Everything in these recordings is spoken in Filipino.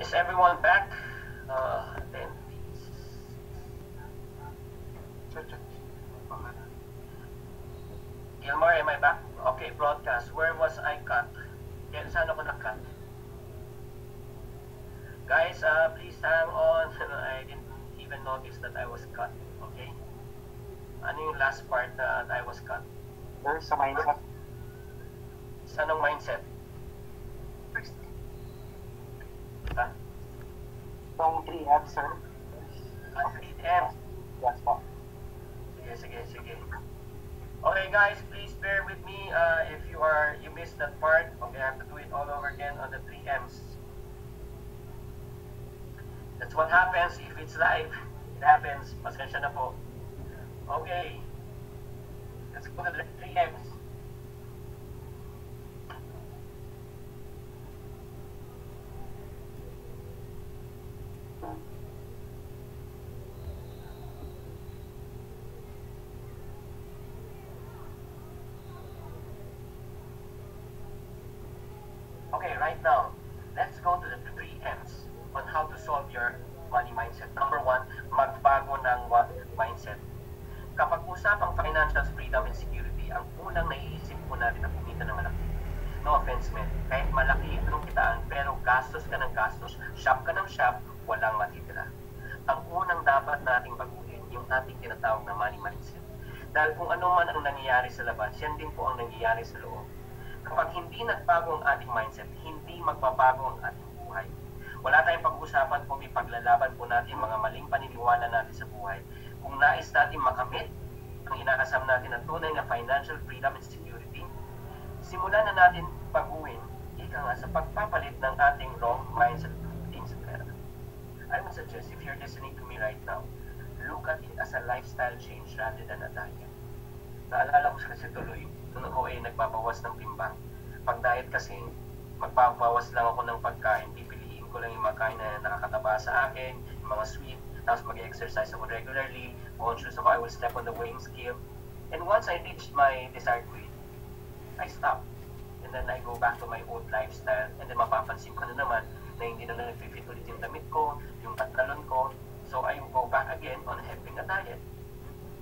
Is everyone back? Then Gilmar, am I back? Okay, broadcast. Where was I cut? Saan ako na-cut? Guys, please hang on. I didn't even notice that I was cut. Okay? Ano yung last part that I was cut? There's a mindset. Saan ang mindset? Ha? Itong 3M, sir. 3M. Yes, po. Sige. Okay, guys, please bear with me. If you missed that part, okay, I have to do it all over again on the 3Ms. That's what happens if it's live. It happens. Pasensya na po. Okay. Let's go to the 3Ms. Okay, right now, let's go to the 3Ms on how to solve your money mindset. Number 1, magbago ng mindset. Kapag usapang financial freedom and security, ang unang naiisip po natin na kumita ng malaki. No offense, man. Kahit malaki anong kitaan, pero gastos ka ng gastos, shop ka ng shop, walang matitira. Ang unang dapat nating baguhin, yung ating tinatawag na money mindset. Dahil kung ano man ang nangyayari sa labas, yan din po ang nangyayari sa loob. Kapag hindi nagbago ang ating mindset, hindi magbabago ang ating buhay. Wala tayong pag-usapan kung ipaglalaban po natin mga maling paniniwala natin sa buhay. Kung nais natin makamit ang inakasam natin na tunay na financial freedom and security, simulan na natin baguhin, sa pagpapalit ng ating wrong mindset din sa pera. I would suggest, if you're listening to me right now, look at it as a lifestyle change rather than a diet. Naalala ko kasi tuloy, nung ako ay nagbabawas ng timbang. Pag diet kasi, magbabawas lang ako ng pagkain, pipiliin ko lang yung mga kain na nakakataba sa akin, yung mga sweet, tapos mag-exercise ako regularly, conscious ako, I will step on the weighing scale. And once I reached my desired weight, I stop. And then I go back to my old lifestyle, and then mapapansin ko na naman na hindi na nag-fit ulit yung damit ko, yung pantalon ko, so I go back again on having a diet.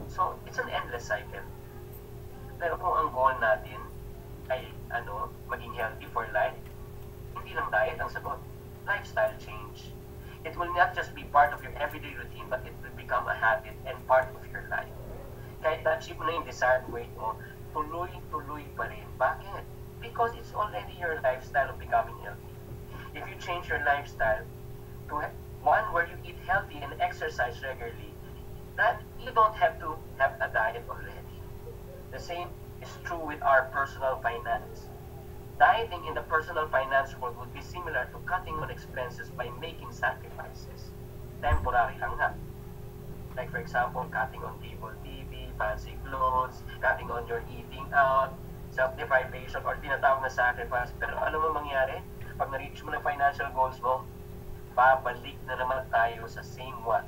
So, it's an endless cycle. Pero kung ang goal natin ay maging healthy for life, hindi lang diet ang sagot. Lifestyle change. It will not just be part of your everyday routine, but it will become a habit and part of your life. Kahit na-achieve mo na yung desired weight mo, tuloy-tuloy pa rin. Bakit? Because it's already your lifestyle of becoming healthy. If you change your lifestyle to one where you eat healthy and exercise regularly, that you don't have to have a diet already. The same is true with our personal finance. Dieting in the personal finance world would be similar to cutting on expenses by making sacrifices. Temporary lang ha. Like for example, cutting on cable TV, fancy clothes, cutting on your eating out, self-deprivation, or tinatawag na sacrifice. Pero ano mo mangyari? Pag na-reach mo na financial goals mo, babalik na naman tayo sa same one.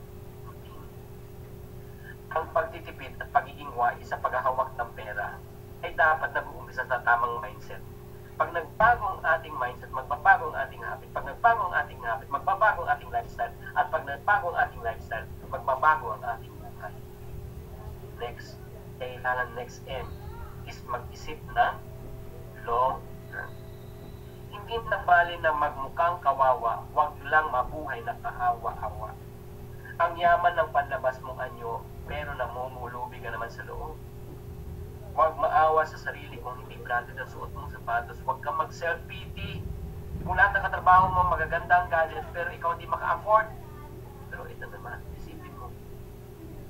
Ang pagtitipid at pagiging wise sa paghahawak ng pera ay dapat nag-uumpisa sa tamang mindset. Pag nagbago ang ating mindset, magbabago ang ating habit. Pag nagbago ang ating habit, magbabago ang ating lifestyle. At pag nagbago ang ating lifestyle, magbabago ang ating buhay. Next, kailangan next M is mag-isip ng long term. Hindi na bali na magmukhang kawawa, wag lang mabuhay na kahawa-hawa. Ang yaman ng panlabas mong anyo, pero namumulubi ka naman sa loob. Huwag maawa sa sarili kung hindi branded ang suot mong sapatos. Huwag kang mag-self-pity. Kung lahat ng katrabaho mo, magaganda ang gadget, pero ikaw hindi maka-afford. Pero ito naman, isipin mo.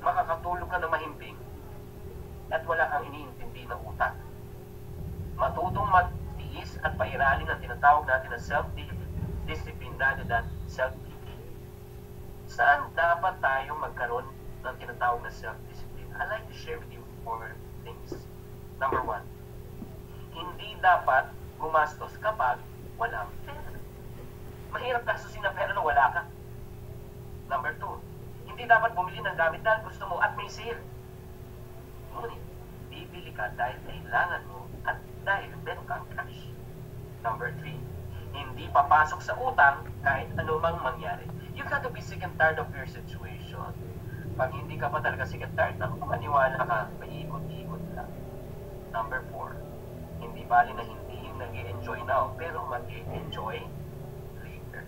Makakatulog ka na mahimbing at wala kang iniintindi na utak. Matutong magtiis at pairalin ang tinatawag natin na self-discipline rather than self-pity. Saan dapat tayong magkaroon ng tinatawag na self-discipline? I'd like to share with you 4 things. Number 1, hindi dapat gumastos kapag walang pera. Mahirap gastusin ng pera na wala ka. Number 2, hindi dapat bumili ng gamit dahil gusto mo at may sale. Ngunit, bibili ka dahil kailangan mo at dahil meron kang cash. Number 3, hindi papasok sa utang kahit anumang mangyari. You got to be sick and tired of your situation. Pag hindi ka pa talaga sick and tired, naku, maniwala ka, paikot-ikot lang. Number 4, hindi bali na hindi yung nag-i-enjoy now, pero mag-i-enjoy later.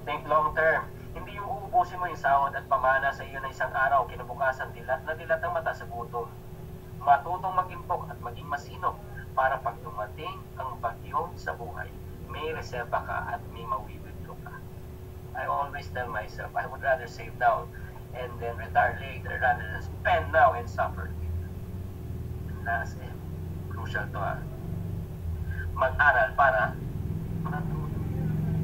Think long term. Hindi yung uubusin mo yung sahod at pamana sa iyo na isang araw, kinabukasan dilat na dilat ang mata sa gutom. Matutong mag-impok at maging masinop para pag dumating ang bagyo sa buhay, may reserba ka at may mawi-withdraw ka. I always tell myself, I would rather save now and then retire later rather than spend now and suffer later. And last and crucial to mag-aral para matuto.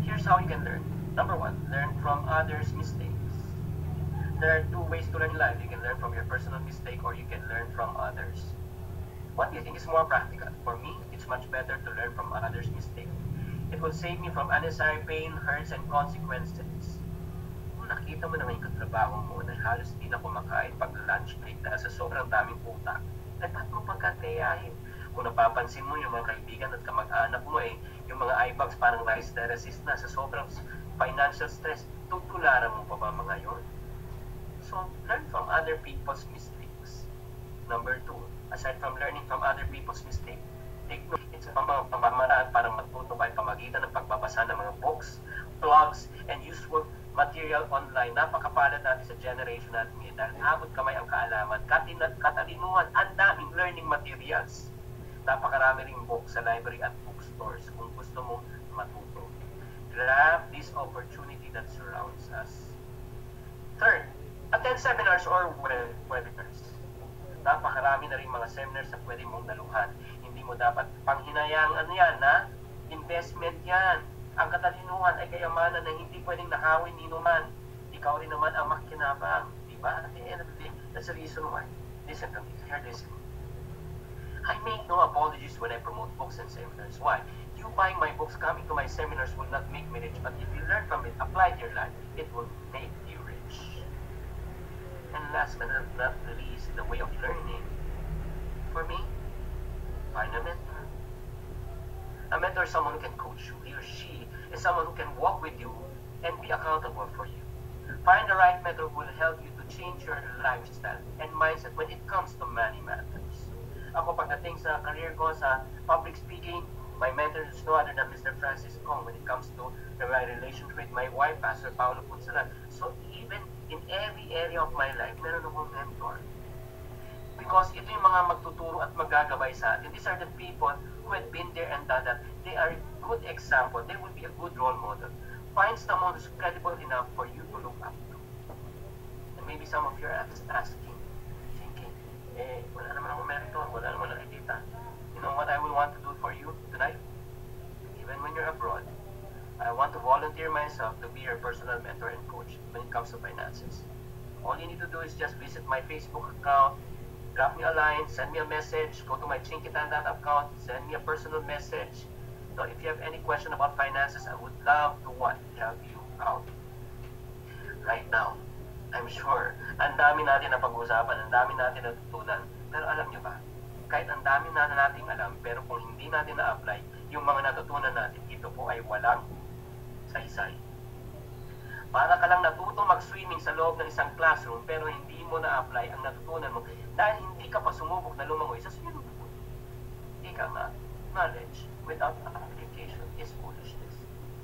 Here's how you can learn. Number 1, learn from others' mistakes. There are 2 ways to learn in life. You can learn from your personal mistake or you can learn from others. What do you think is more practical? For me, it's much better to learn from others' mistakes. It will save me from unnecessary pain, hurts, and consequences. Kung nakita mo naman yung katrabaho mo na halos di na kumakain pag lunch break dahil sa sobrang daming utak, ay ba't mo pagkatayahin? Kung napapansin mo yung mga kaibigan at kamag-anak mo yung mga eye bags parang rice terracist na sa sobrang financial stress, tutularan mo pa ba mga yon? So, learn from other people's mistakes. Number 2, aside from learning from other people's mistakes, take note, it's a pamamaraan para matuto kayo pamagitan ng pagbabasa ng mga books, blogs, and useful material online. Napakapalad natin sa generation natin dahil abot kamay ang kaalaman, katalinuhan, ang daming learning materials. Napakarami ring books sa library at bookstores kung gusto mo matuto. Grab this opportunity that surrounds us. Third, attend seminars or webinars. Napakarami na rin mga seminars na pwede mong daluhan. Hindi mo dapat panghinayangan yan na investment yan. Ang katalinuhan ay kayamanan na hindi pwedeng nakawin ni numan. Ikaw rin naman ang makinabang. Diba? At the end of the day, that's the reason why. Listen to me. Here, listen. I make no apologies when I promote books and seminars. Why? You buying my books, coming to my seminars will not make me rich, but if you learn from it, apply to your life, it will make you rich. And last but not least, the way of learning. For me, find a mentor. A mentor is someone who can coach you. He or she is someone who can walk with you and be accountable for you. Find the right mentor who will help you to change your lifestyle and mindset when it comes to money matters. Ako pagdating sa career ko sa public speaking, my mentor is no other than Mr. Francis Kong when it comes to my relationship with my wife, Pastor Paulo Punsalan. So even in every area of my life, meron akong mentor. Because ito yung mga magtuturo at magagabay sa atin. These are the people who have been there and done that. They are a good example. They will be a good role model. Find someone who's credible enough for you to look up to. And maybe some of you are asking, thinking, wala naman akong mentor, wala naman nakikita. You know what I will want to do for you tonight? Even when you're abroad, I want to volunteer myself to be your personal mentor and coach when it comes to finances. All you need to do is just visit my Facebook account, drop me a line, send me a message, go to my Chinkitandat account, send me a personal message. So if you have any question about finances, I would love to help you out. Right now, I'm sure, ang dami natin na pag-usapan, ang dami natin natutunan. Pero alam nyo ba, kahit ang dami na nating alam, pero kung hindi natin na-apply, yung mga natutunan natin, ito po ay walang saysay. Para ka lang natuto mag-swimming sa loob ng isang classroom, pero hindi mo na-apply ang natutunan mo dahil hindi ka pa sumubok na lumangoy sa swimming pool. Ika nga, knowledge without application is foolishness.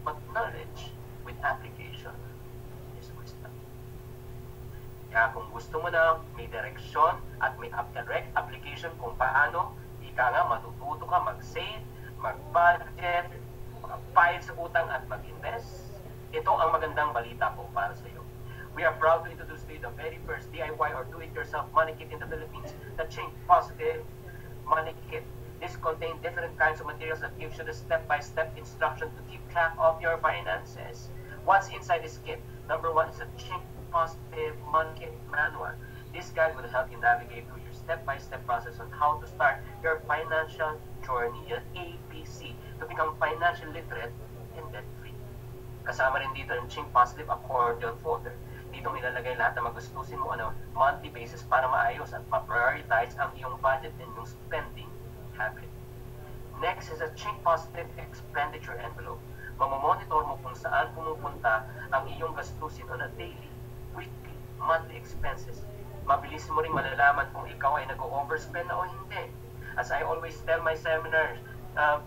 But knowledge with application is wisdom. Kaya kung gusto mo na may direksyon at may direct application kung paano, ika nga matututo ka mag-save, mag-budget, mag-file sa utang at mag-invest, ito ang magandang balita ko para sa iyo. We are proud to introduce to you the very first DIY or do-it-yourself money kit in the Philippines, the Chink Positive Money Kit. This contains different kinds of materials that gives you the step-by-step instruction to keep track of your finances. What's inside this kit? Number 1 is a Chink Positive Money Kit Manual. This guide will help you navigate through your step-by-step process on how to start your financial journey, your ABC, to become financially literate and debt-free. Kasama rin dito yung Chink Positive Accordion Folder. Dito ilalagay lahat ng magustusin mo on a monthly basis para maayos at ma-prioritize ang iyong budget and yung spending habit. Next is a Chink Positive Expenditure Envelope. mamomonitor mo kung saan pumupunta ang iyong gastusin on a daily, weekly, monthly expenses. Mabilis mo rin malalaman kung ikaw ay nag-overspend na o hindi. As I always tell my seminars,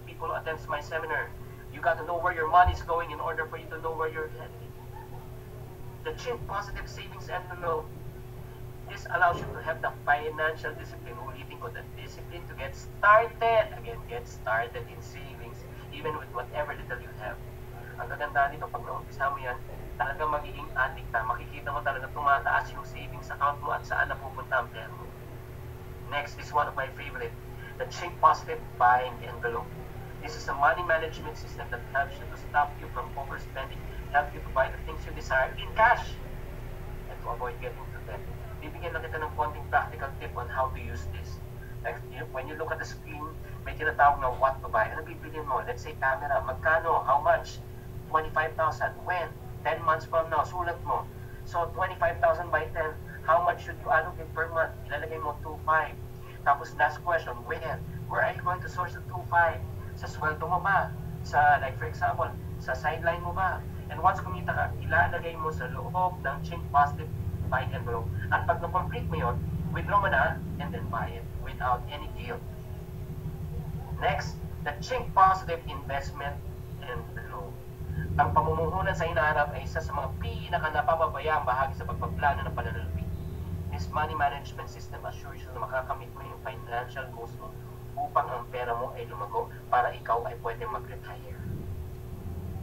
people who attend my seminar, you got to know where your money is going in order for you to know where you're heading. The Think Positive Savings Envelope. This allows you to have the financial discipline, ulitin ko, the discipline to get started. Again, get started in savings, even with whatever little you have. Ang gaganda nito, pag naumpisa mo yan, talagang magiging addict ka. Makikita mo talaga tumataas yung savings account mo at saan napupunta ang pera mo. Next is one of my favorite, the Think Positive Buying Envelope. This is a money management system that helps you to stop you from overspending, help you to buy the things you desire in cash, and to avoid getting to debt. Bibigyan lang kita ng konting practical tip on how to use this. Like, when you look at the screen, may tinatawag na what to buy. Ano bibilin mo? Let's say camera. Magkano? How much? 25,000. When? 10 months from now. Sulat mo. So, 25,000 by 10. How much should you allocate per month? Ilalagay mo 2,500. Tapos last question, where? Where are you going to source the 2,500? Sa sweldo mo ba? Sa, like for example, sa sideline mo ba? And once kumita ka, ilalagay mo sa loob ng Think Positive Buying Envelope. At pag na-complete mo yun, withdraw mo na and then buy it without any guilt. Next, the Think Positive Investment Envelope. Ang pamumuhunan sa hinaharap ay isa sa mga pinaka-napapabayang bahagi sa pagpaplano ng pananalapi. This money management system assures you na makakamit mo yung financial goals mo upang ang pera mo ay lumago para ikaw ay pwede mag-retire.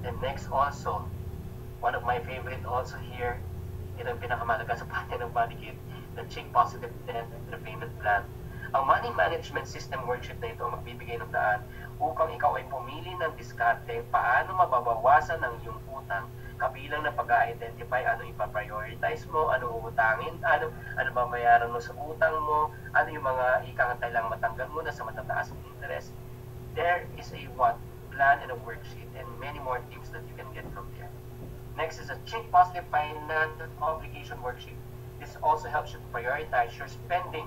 And next also, one of my favorite also here, yun ang pinakamalaga sa pati ng Monikit, the Think Positive Debt Repayment Plan. Ang money management system worksheet na ito magbibigay ng daan upang ikaw ay pumili ng diskarte paano mababawasan ang iyong utang, kabilang na pag-identify ano ipaprioritize mo, ano uutangin, ano babayaran mo sa utang mo, ano yung mga ikakatailang matanggal mo na sa matataas ng interest. There is a plan and a worksheet and many more tips that you can get from there. Next is a Think Positive Financial Obligation Worksheet. This also helps you to prioritize your spending.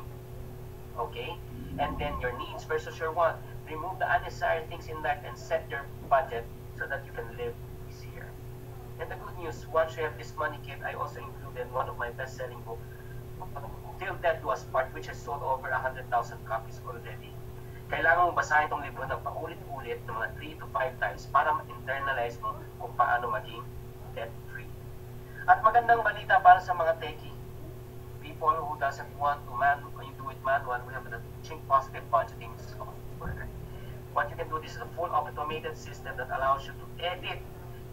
Okay? And then your needs versus your want. Remove the unnecessary things in life and set your budget so that you can live easier. And the good news, once you have this money kit, I also included one of my best-selling books, Till Death Do Us Part, which has sold over 100,000 copies already. Kailangan mo basahin itong libro ng paulit-ulit ng mga 3 to 5 times para ma-internalize mo kung paano maging debt-free. At magandang balita para sa mga techie. People who doesn't want to do it manual, we have the Think Positive Budgeting software. What you can do, this is a full automated system that allows you to edit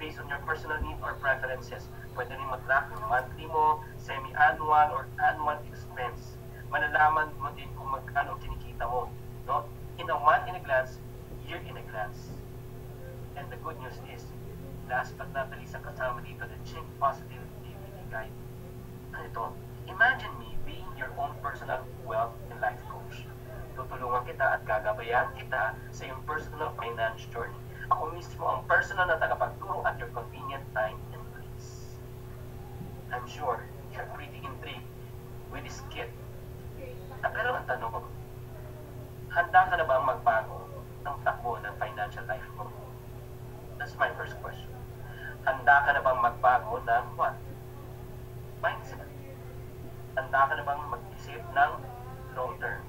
based on your personal need or preferences. Pwede rin mag-track yung monthly mo, semi-annual or annual expense. Malalaman mo din kung magkano kinikita mo. No? In a month in a glance, year in a glance. And the good news is, last but not the least, ang kasama dito, the Think Positive DVD Guide. Ito, imagine me being your own personal wealth and life coach. Tutulungan kita at gagabayan kita sa iyong personal finance journey. Ako mismo ang personal na tagapagturo at your convenient time and place. I'm sure you're pretty intrigued with this kit. Pero ang tanong ko, handa ka na ba ang magbago ng takbo ng financial life mo? That's my first question. Handa ka na bang magbago ng what? Mindset. Handa ka na bang mag-isip ng long term?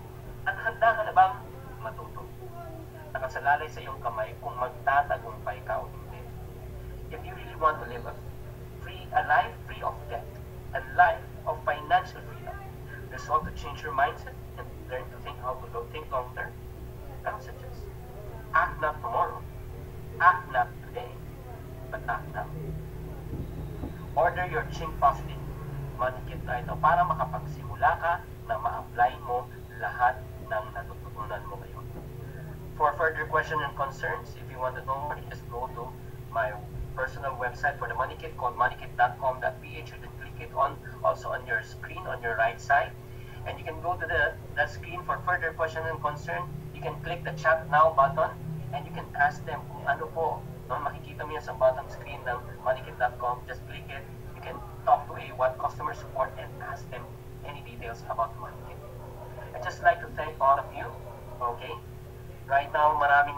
At handa ka na bang matuto? Nakasalalay sa iyong kamay kung magtatagumpay ka o hindi. If you really want to live a life free of debt, a life of financial freedom, resolve to change your mindset and learn to think how to think long term, I would suggest, act not tomorrow, act not today, but act now. Order your Think Positive Money Kit na ito para makapagsimula ka na ma-apply mo lahat ng natutunan mo ngayon. For further questions and concerns, if you want to know more, just go to my personal website for the Money Kit called moneykit.com.ph. You can click it on also on your screen on your right side. And you can go to that screen for further questions and concern. You can click the chat now button and you can ask them kung ano po. No, makikita mo yan sa bottom screen ng moneykit.com. Just click it. You can talk to A1 customer support and ask them any details about the Money Kit. I'd just like to thank all of you. Okay? Right now, maraming